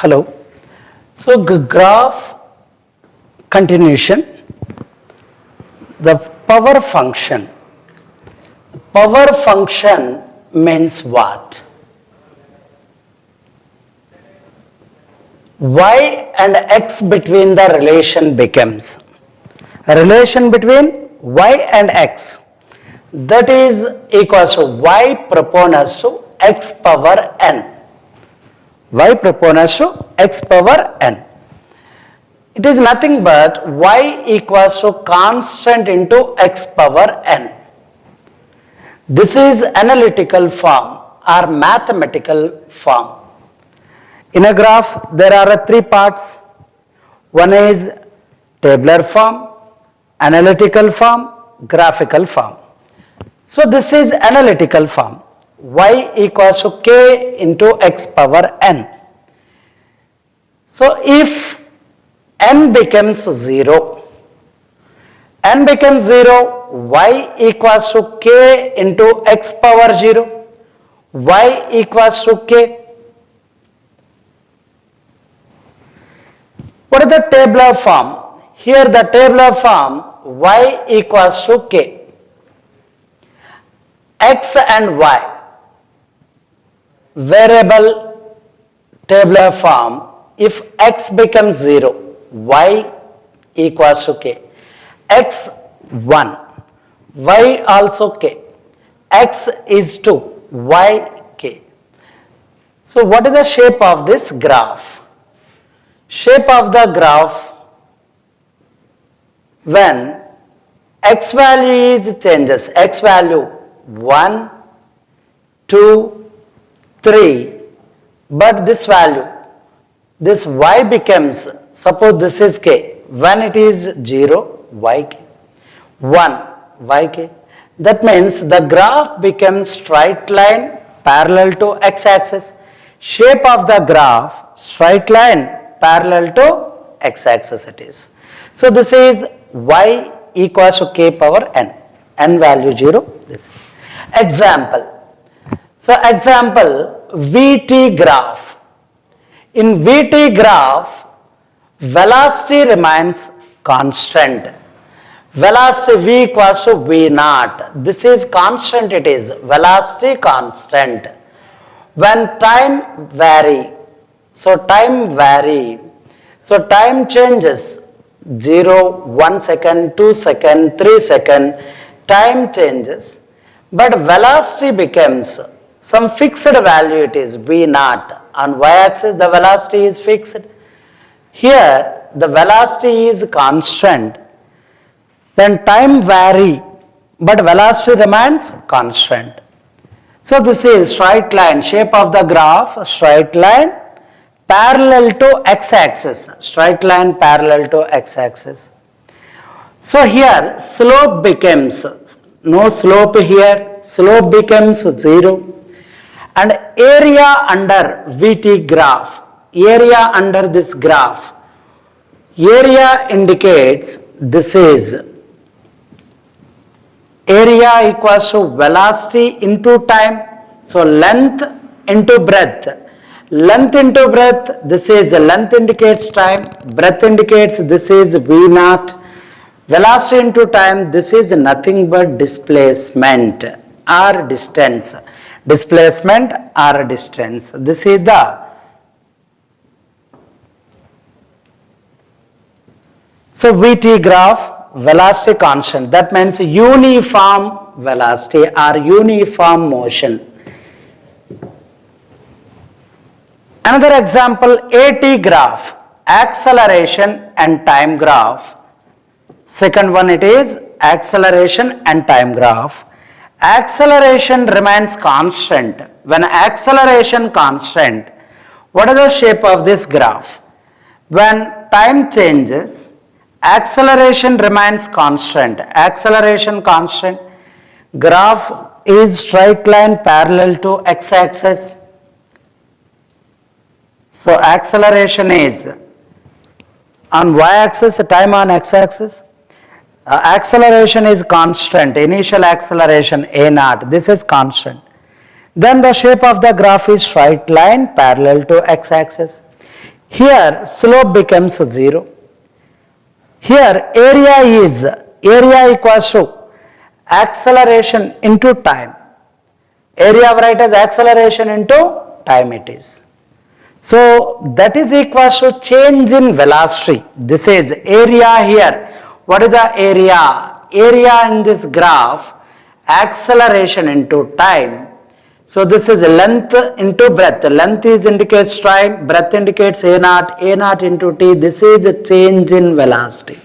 Hello. So graph continuation, the power function. Power function means what? Y and x between the relation becomes a relation between y and x, that is equals to y proponents to x power n. Y proponents to x power n. It is nothing but y equals to constant into x power n. This is analytical form or mathematical form. In a graph, there are three parts. One is tabular form, analytical form, graphical form. So this is analytical form. Y equals to k into x power n. So if n becomes 0, n becomes 0, y equals to k into x power 0, y equals to k. What is the tabular form? Here the tabular form, y equals to k. X and y, variable tabular form, if x becomes 0, y equals to k. X 1, y also k. X is 2, y k. So what is the shape of this graph? Shape of the graph, when x value is changes, x value 1, 2, 3, but this value, this y becomes, suppose this is k, when it is 0, yk, 1, yk. That means the graph becomes straight line parallel to x-axis. Shape of the graph, straight line parallel to x-axis it is. So this is y equals to k power n, n value 0. This example. So example, VT graph. In VT graph, velocity remains constant. Velocity v equals to v naught. This is constant, it is velocity constant. When time vary, so time vary, so time changes 0, 1 second, 2 second, 3 second, time changes, but velocity becomes some fixed value, it is v naught. On y-axis the velocity is fixed. Here the velocity is constant. Then time vary, but velocity remains constant. So this is straight line, shape of the graph, straight line parallel to x-axis, straight line parallel to x-axis. So here slope becomes, no slope here, slope becomes 0, and area under VT graph, area under this graph, area indicates this is area equals to velocity into time, so length into breadth. Length into breadth, this is length indicates time, breadth indicates this is v naught. Velocity into time, this is nothing but displacement or distance. Displacement or distance. This is the so VT graph, velocity constant. That means uniform velocity or uniform motion. Another example, AT graph, acceleration and time graph. Second one it is acceleration and time graph. Acceleration remains constant. When acceleration constant, what is the shape of this graph? When time changes, acceleration remains constant. Acceleration constant. Graph is straight line parallel to x-axis. So acceleration is on y-axis, time on x-axis. Acceleration is constant, initial acceleration a naught, this is constant. Then the shape of the graph is straight line parallel to x-axis. Here slope becomes 0. Here area equals to acceleration into time. Area write as acceleration into time it is. So that is equals to change in velocity. This is area here. What is the area? Area in this graph, acceleration into time. So this is length into breadth. Length is indicates time, breadth indicates a naught into t. This is a change in velocity.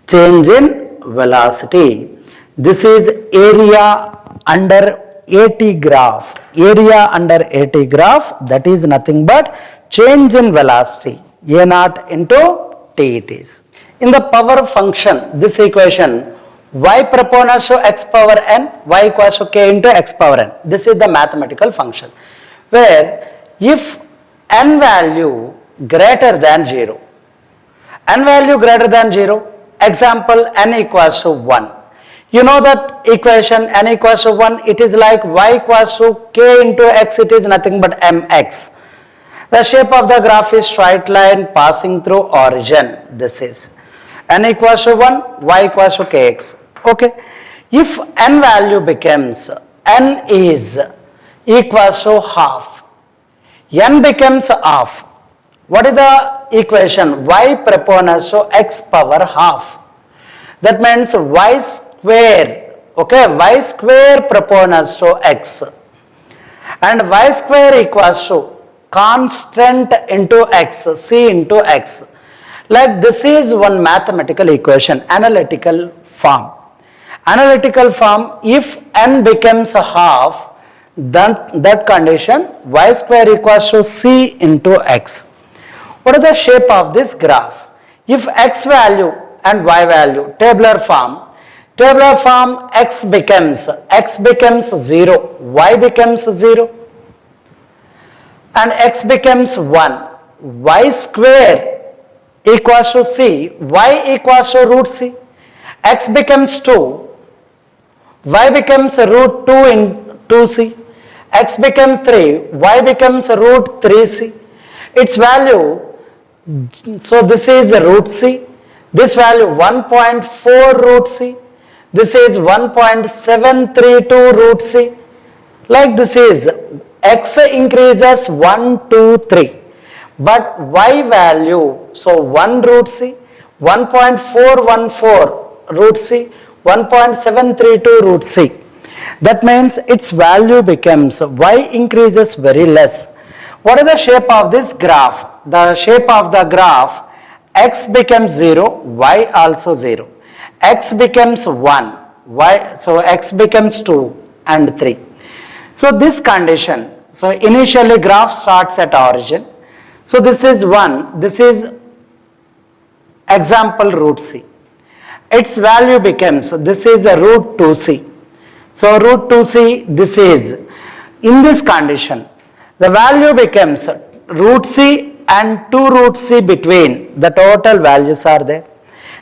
Change in velocity. This is area under AT graph. Area under AT graph, that is nothing but change in velocity. A naught into t it is. In the power function, this equation, y proportional to x power n, y equals to k into x power n. This is the mathematical function where if n value greater than 0, n value greater than 0, example n equals to 1. You know that equation n equals to 1, it is like y equals to k into x, it is nothing but mx. The shape of the graph is straight line passing through origin. This is n equals to 1, y equals to kx. Okay. If n value becomes, n is equals to half, n becomes half. What is the equation? Y proportional to x power half. That means y square, okay, y square proportional to x, and y square equals to constant into x, c into x. Like this is one mathematical equation, analytical form. Analytical form, if n becomes a half, then that condition y square equals to c into x. What is the shape of this graph? If x value and y value, tabular form x becomes 0, y becomes 0, and x becomes 1, y square equals to c, y equals to root c, x becomes 2, y becomes root 2 in 2c, x becomes 3, y becomes root 3c. Its value, so this is root c, this value 1.4 root c, this is 1.732 root c. Like this is x increases 1, 2, 3, but y value, so 1 root c, 1.414 root c, 1.732 root c. That means its value becomes, y increases very less. What is the shape of this graph? The shape of the graph, x becomes 0, y also 0. X becomes 1, y, so x becomes 2 and 3. So this condition, so initially graph starts at origin. So this is 1, this is example root c. Its value becomes, so this is a root 2c. So root 2c, this is, in this condition, the value becomes root c and 2 root c between, the total values are there.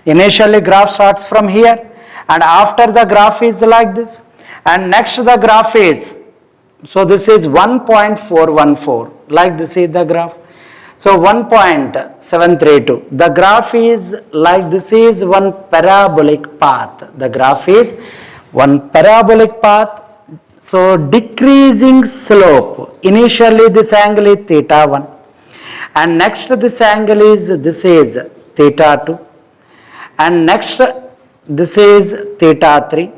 Initially graph starts from here, and after the graph is like this, and next the graph is, so this is 1.414, like this is the graph. So 1.732, the graph is like this is one parabolic path. The graph is one parabolic path. So decreasing slope, initially this angle is theta 1, and next this angle is, this is theta 2, and next this is theta 3.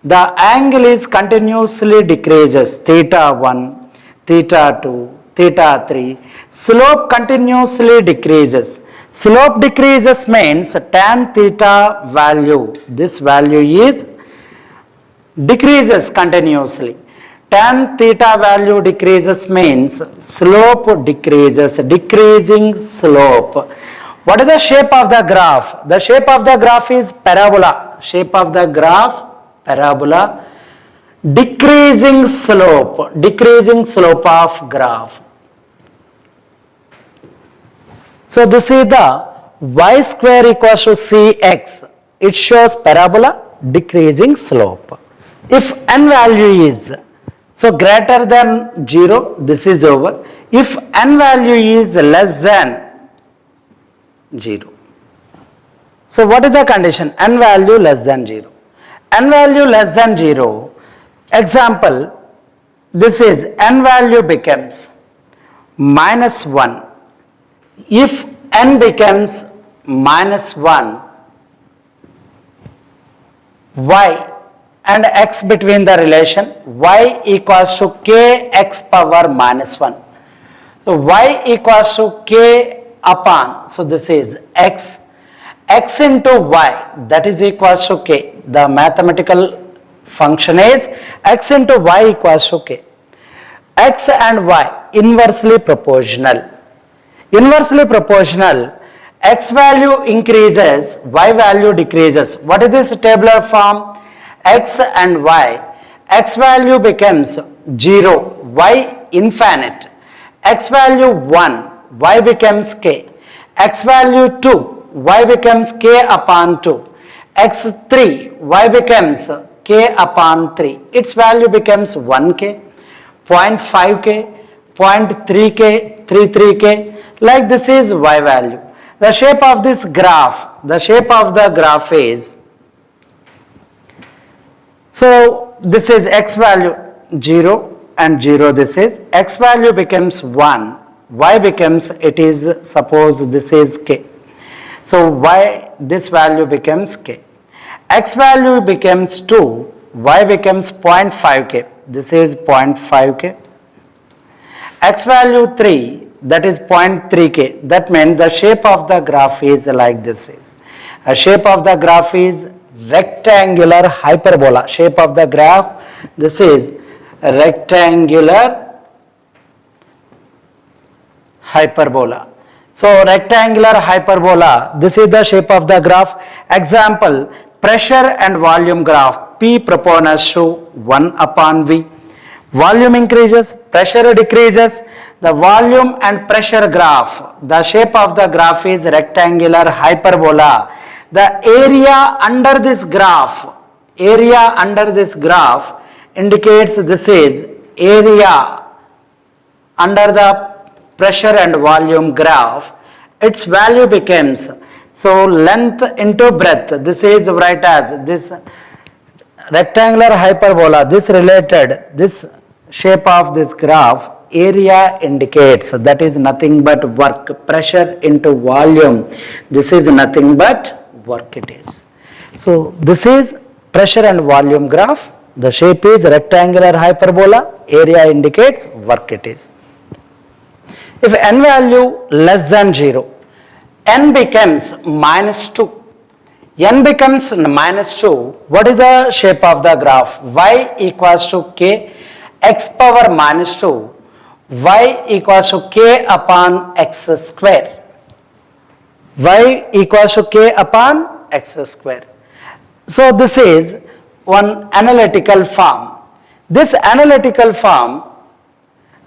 The angle is continuously decreases, theta 1, theta 2, theta 3. Slope continuously decreases. Slope decreases means tan theta value, this value is decreases continuously. Tan theta value decreases means slope decreases, decreasing slope. What is the shape of the graph? The shape of the graph is parabola. Shape of the graph, parabola. Decreasing slope of graph. So this is the y square equals to cx. It shows parabola, decreasing slope. If n value is, so greater than 0, this is over. if n value is less than 0. So what is the condition? N value less than 0. N value less than 0, example, this is n value becomes minus 1. If n becomes minus 1, y and x between the relation, y equals to k x power minus 1. So y equals to k upon, so this is x into y, that is equals to k. The mathematical function is x into y equals to k. X and y inversely proportional. Inversely proportional, x value increases, y value decreases. What is this tabular form? X and y. X value becomes 0, y infinite. X value 1, y becomes k. X value 2, y becomes k upon 2. X3, y becomes k upon 3. Its value becomes 1k, 0.5k, 0.3k, 33k. Like this is y value. The shape of this graph, the shape of the graph is, so this is x value 0 and 0, this is x value becomes 1, y becomes, it is, suppose this is k. So y, this value becomes k. X value becomes 2, y becomes 0.5k, this is 0.5k. X value 3, that is 0.3k. That means the shape of the graph is like this. A shape of the graph is rectangular hyperbola. Shape of the graph, this is a rectangular hyperbola. So rectangular hyperbola, this is the shape of the graph. Example, pressure and volume graph. P proportions to 1 upon V. Volume increases, pressure decreases. The volume and pressure graph, the shape of the graph is rectangular hyperbola. The area under this graph indicates this is area under the pressure and volume graph. Its value becomes, so length into breadth, this is write as this rectangular hyperbola, this related, this shape of this graph, area indicates, that is nothing but work, pressure into volume, this is nothing but work it is. So this is pressure and volume graph, the shape is rectangular hyperbola, area indicates work it is. If n value less than 0, n becomes minus 2. N becomes minus 2, what is the shape of the graph? Y equals to k x power minus 2, y equals to k upon x square. Y equals to k upon x square. So this is one analytical form. This analytical form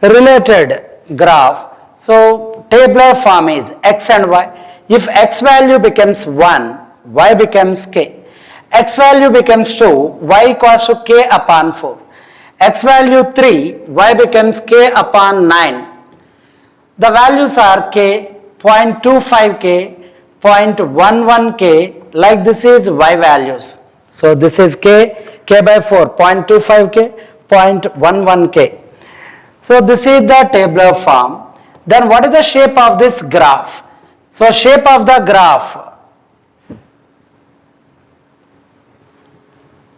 related graph, so tabular form is x and y. If x value becomes 1, y becomes k. X value becomes 2, y equals to k upon 4. X value 3, y becomes k upon 9. The values are k, 0.25k, 0.11k, like this is y values. So this is k, k by 4, 0.25k, 0.11k. So this is the tabular form. Then what is the shape of this graph? So shape of the graph.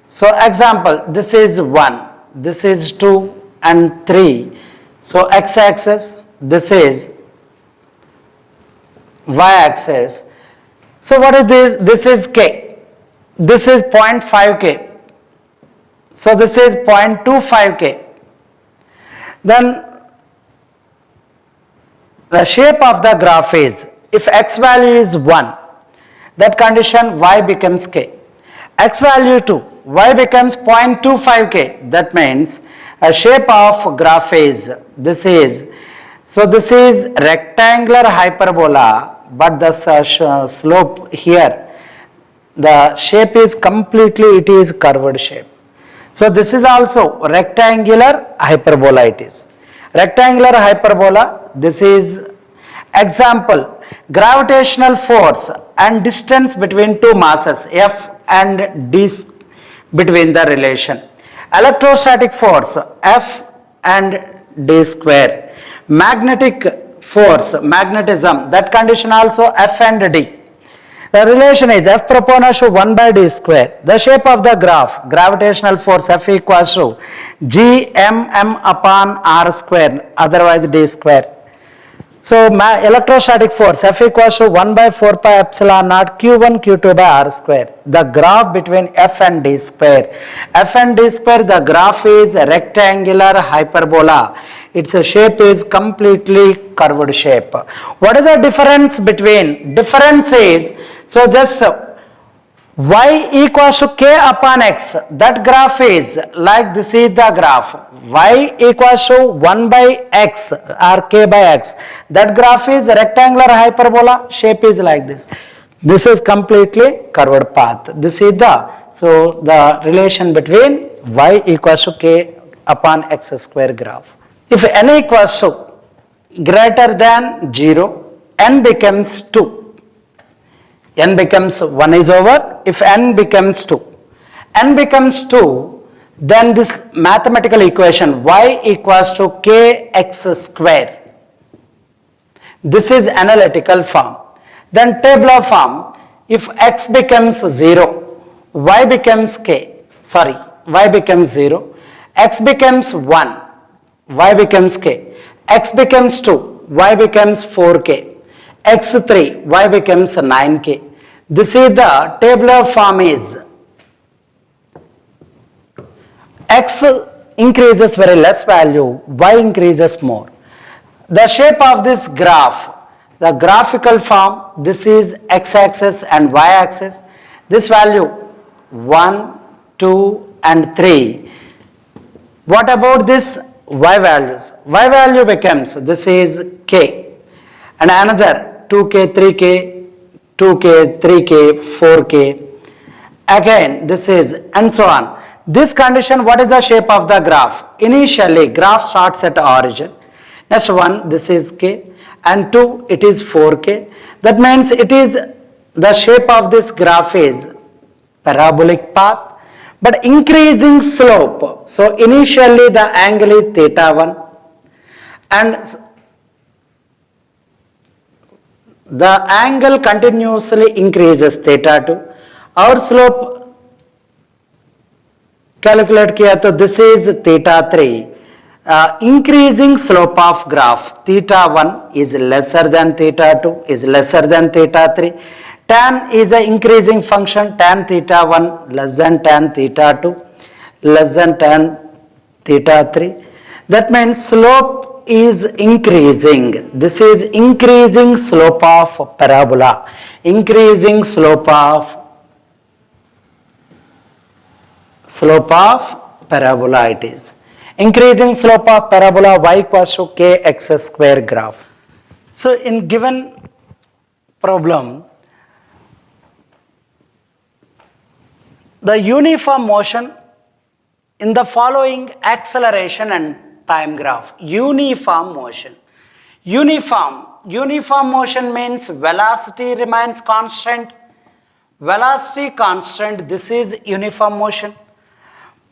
So example, this is 1, this is 2 and 3. So x-axis, this is y-axis. So what is this? This is k. This is 0.5k. So this is 0.25k. Then the shape of the graph is, if x value is 1, that condition y becomes k. X value 2, y becomes 0.25k. That means a shape of graph is, this is, so this is rectangular hyperbola, but the slope here, the shape is completely, it is curved shape. So this is also rectangular hyperbola it is. rectangular hyperbola. This is example, gravitational force and distance between two masses F and D between the relation. Electrostatic force F and D square. Magnetic force, magnetism, that condition also F and D. The relation is F proportional to 1 by D square. The shape of the graph, gravitational force F equals to Gmm upon R square, otherwise D square. So electrostatic force F equals to 1 by 4 pi epsilon naught Q1 Q2 by R square. The graph between F and D square. F and D square, the graph is a rectangular hyperbola. Its shape is completely curved shape. What is the difference between? Difference is, so just y equals to k upon x. That graph is like this is the graph. Y equals to 1 by x or k by x. That graph is rectangular hyperbola. Shape is like this. This is completely curved path. This is the relation between y equals to k upon x square graph. If n equals to greater than 0, n becomes 2. N becomes 1 is over. If n becomes 2, then this mathematical equation y equals to kx square. This is analytical form. Then tabular form, if x becomes 0, y becomes y becomes 0, x becomes 1, y becomes k, x becomes 2, y becomes 4k, x3, y becomes 9k. This is the tabular form is x increases very less value, y increases more. The shape of this graph, the graphical form, this is x-axis and y-axis. This value 1, 2 and 3. What about this y values? Y value becomes, this is k, and another 2k, 3k, 2k, 3k, 4k. Again this is, and so on. This condition, what is the shape of the graph? Initially graph starts at origin. Next one, this is k, and 2, it is 4k. That means it is, the shape of this graph is parabolic path, but increasing slope. So initially the angle is theta 1, and the angle continuously increases theta 2. Our slope calculate किया तो this is theta 3. Increasing slope of graph, theta 1 is lesser than theta 2, is lesser than theta 3. Tan is an increasing function, tan theta 1 less than tan theta 2, less than tan theta 3. That means slope is increasing. This is increasing slope of parabola. Increasing slope of parabola it is. Increasing slope of parabola y equals to kx square graph. So in given problem, the uniform motion in the following acceleration and time graph. Uniform motion. Uniform motion means velocity remains constant. Velocity constant, this is uniform motion.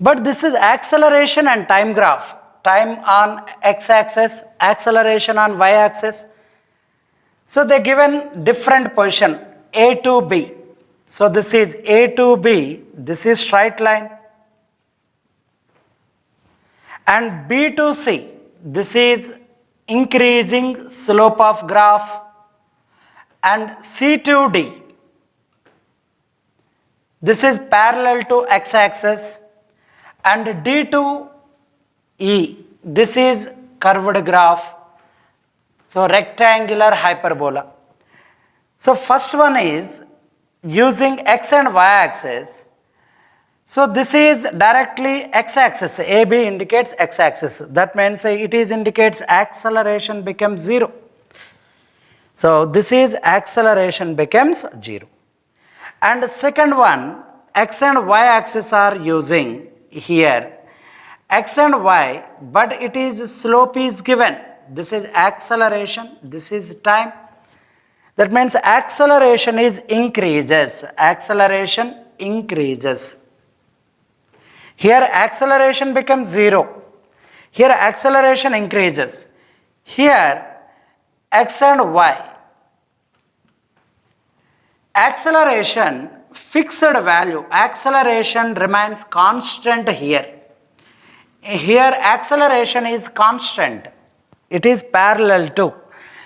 But this is acceleration and time graph. Time on x-axis, acceleration on y-axis. So they given different position, A to B. So this is A to B, this is straight line. And B to C, this is increasing slope of graph. And C to D, this is parallel to x-axis. And D to E, this is curved graph. So rectangular hyperbola. So first one is using x and y axis. So this is directly x-axis. AB indicates x-axis. That means it is indicates acceleration becomes 0. So this is acceleration becomes 0. And second one, x and y axis are using here. x and y, but it is slope is given. This is acceleration, this is time. That means acceleration is increases. Acceleration increases. Here acceleration becomes 0. Here acceleration increases. Here x and y. Acceleration fixed value. Acceleration remains constant here. Here acceleration is constant. It is parallel to.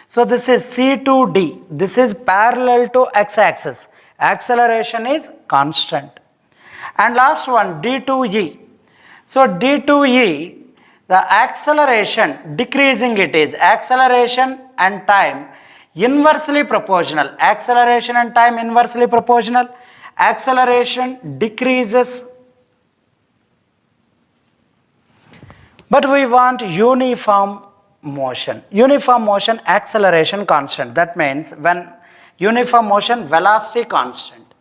So this is C to D. This is parallel to x-axis. Acceleration is constant. And last one, D to E. So D to E, the acceleration decreasing it is. Acceleration and time inversely proportional. Acceleration and time inversely proportional. Acceleration decreases. But we want uniform motion. Uniform motion, acceleration constant. That means when uniform motion, velocity constant.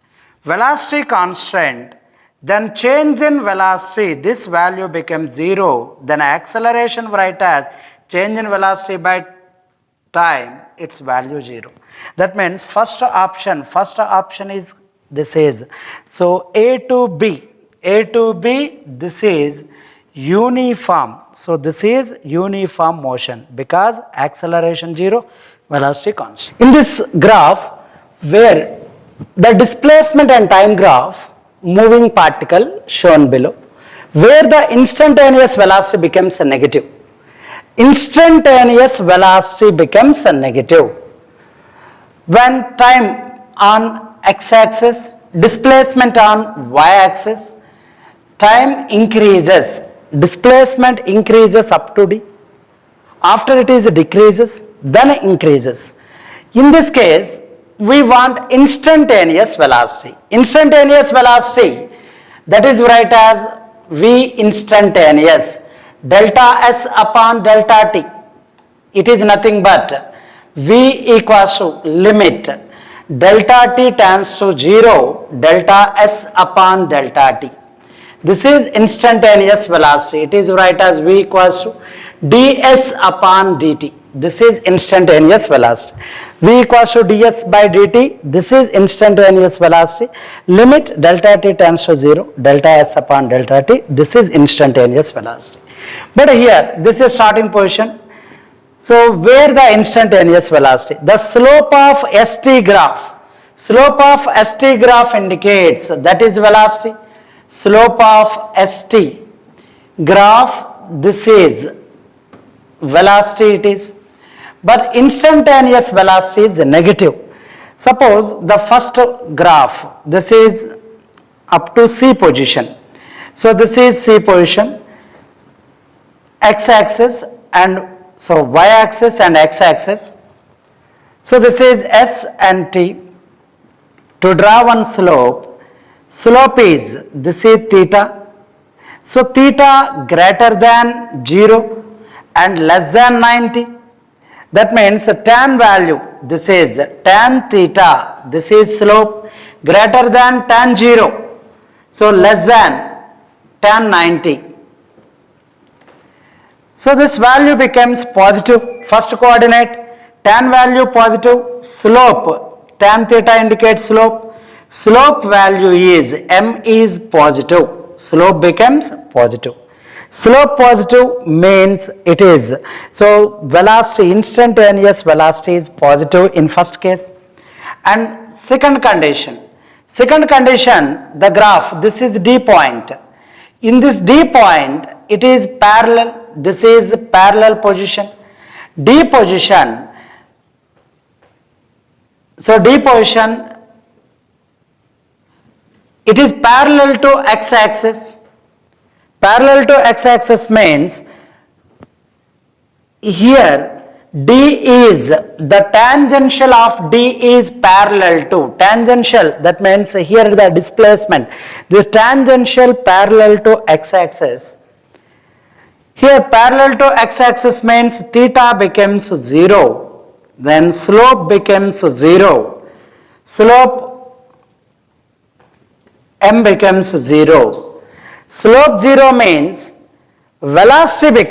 Velocity constant, then change in velocity, this value becomes 0. Then acceleration write as change in velocity by time, its value 0. That means first option is this is. So A to B, this is uniform. So this is uniform motion because acceleration 0, velocity constant. In this graph where the displacement and time graph, moving particle shown below, where the instantaneous velocity becomes a negative. Instantaneous velocity becomes a negative. When time on x-axis, displacement on y-axis, time increases. Displacement increases up to D. After it is decreases, then increases. In this case, we want instantaneous velocity. Instantaneous velocity, that is write as V instantaneous, delta S upon delta T. It is nothing but V equals to limit delta T tends to 0, delta S upon delta T. This is instantaneous velocity. It is write as V equals to ds upon dt. This is instantaneous velocity. V equals to ds by dt. This is instantaneous velocity. Limit delta t tends to 0, delta s upon delta t. This is instantaneous velocity. But here, this is starting position. So where the instantaneous velocity? The slope of ST graph. Slope of ST graph indicates that is velocity. Slope of ST graph, this is velocity it is. But instantaneous velocity is negative. Suppose the first graph, this is up to C position. So this is C position, x-axis and so y-axis and x-axis. So this is S and T. To draw one slope, slope is, this is theta. So theta greater than 0 and less than 90. That means tan value, this is tan theta, this is slope greater than tan 0. So less than tan 90. So this value becomes positive. First coordinate, tan value positive, slope, tan theta indicates slope. Slope value is, m is positive, slope becomes positive. Slope positive means it is, so velocity, instantaneous velocity is positive in first case. And second condition, the graph, this is D point. In this D point, it is parallel, this is parallel position. D position, so D position, it is parallel to x-axis. Parallel to x-axis means here D is, the tangential of D is parallel to, tangential, that means here the displacement, this tangential parallel to x-axis. Here parallel to x-axis means theta becomes 0, then slope becomes 0, slope m becomes 0. Slope 0 means velocity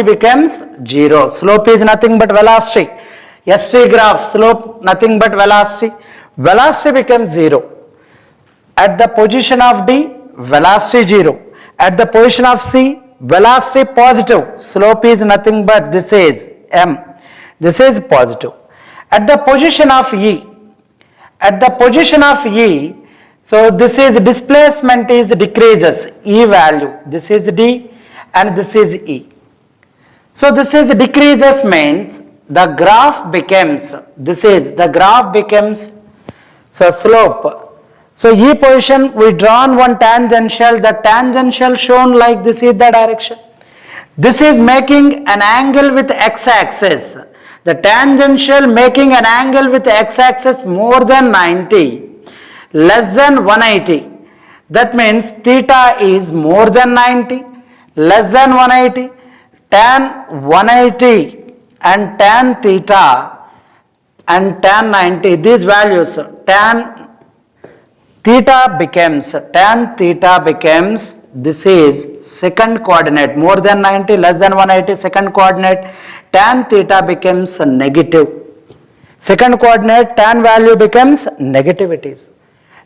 becomes 0. Slope is nothing but velocity. ST graph, slope nothing but velocity. Velocity becomes 0. At the position of D, velocity 0. At the position of C, velocity positive. Slope is nothing but this is M. This is positive. At the position of E, so this is displacement is decreases, E value. This is D and this is E. So this is decreases means the graph becomes, so slope. So E position we drawn one tangential, the tangential shown like this is the direction. This is making an angle with x-axis. The tangential making an angle with x-axis more than 90, less than 180. That means theta is more than 90, less than 180. Tan 180 and tan theta and tan 90, these values, tan theta becomes, this is second coordinate, more than 90, less than 180, second coordinate, tan theta becomes negative. Second coordinate, tan value becomes negativities.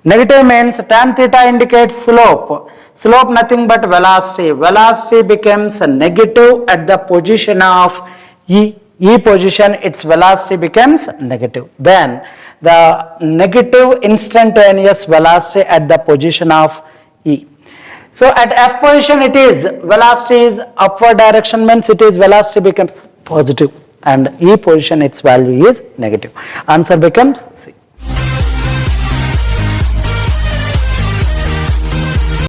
Negative means tan theta indicates slope. Slope nothing but velocity. Velocity becomes negative at the position of E. E position, its velocity becomes negative. Then the negative instantaneous velocity at the position of E. So at F position it is velocity is upward direction, means it is velocity becomes positive, and E position its value is negative. Answer becomes C.